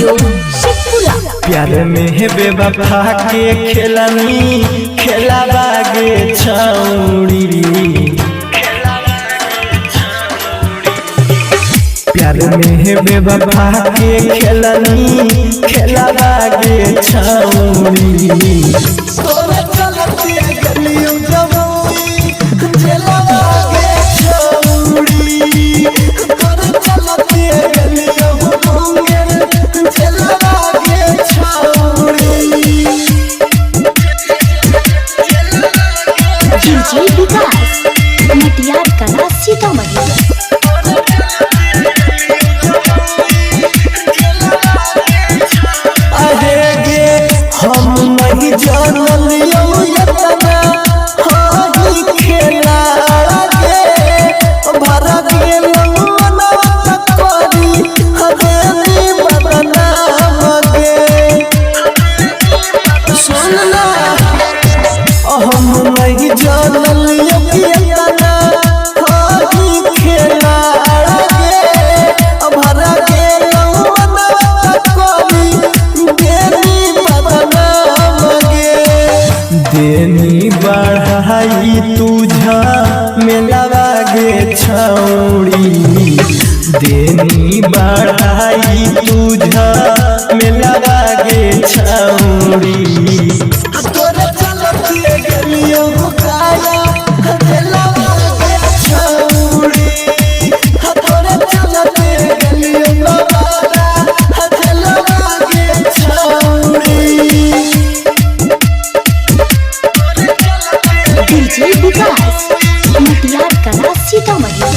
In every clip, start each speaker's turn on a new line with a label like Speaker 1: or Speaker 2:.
Speaker 1: Studio Sheikhpura.
Speaker 2: प्यार में है बेवफा के खेलनी खेला बागे छौड़ी। प्यार में है बेवफा के खेलनी खेला बागे छौड़ी। तोरे चलते गलियों जवानी खेला बागे छौड़ी। तोरे चलते गलियों मुंगेर खेला बागे छौड़ी।
Speaker 1: डीजे विकास मटियार कला सीतामढ़ी।
Speaker 2: हम नहीं जानलियो इतना हाई खेला गे भर गेल मनवा करी हवेली बदनाम गे। सुनना हम नहीं जानलियो इतना हाई खेला गे भर गेल मनवा करी देनी बढ़ाई तुझा मेला गे छौड़ी। देनी बढ़ाई तुझा मेला गे छौड़ी। तोरे चलते गलियों काया मेला गे छौड़ी। तोरे चलते गलियों बाबा मेला गे छौड़ी।
Speaker 1: डीजे विकास मटियार कला सीतामढ़ी।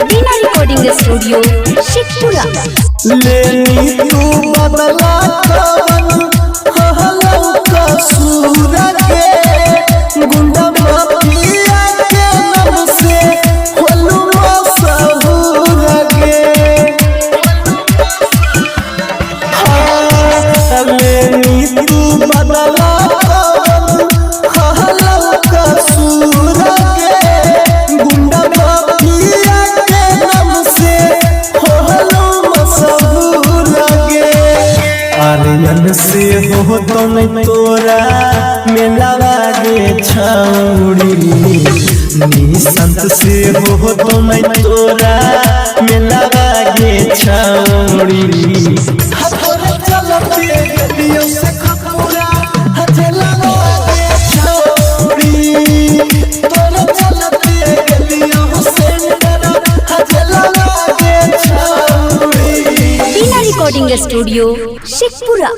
Speaker 1: बिना रिकॉर्डिंग स्टूडियो शेखपुरा।
Speaker 2: लेनी तू बदला कवन हहलन कसूर के गुंडा माफिया के नाम से होलू मशहूर गे। लेनी तू बदला कवन हहलन कसूर के गुंडा माफिया के नाम से होलू मशहूर गे। आर्यन से हो तो नहीं तोरा मेला गे छौड़ी। निसंत से हो तो नहीं तोरा मेला गे छौड़ी। तोरे चलते गलियों से खपुरा हथेला गे छौड़ी। तोरे चलते गलियों से हथेला गे छौड़ी।
Speaker 1: बिना रिकॉर्डिंग स्टूडियो शेखपुरा।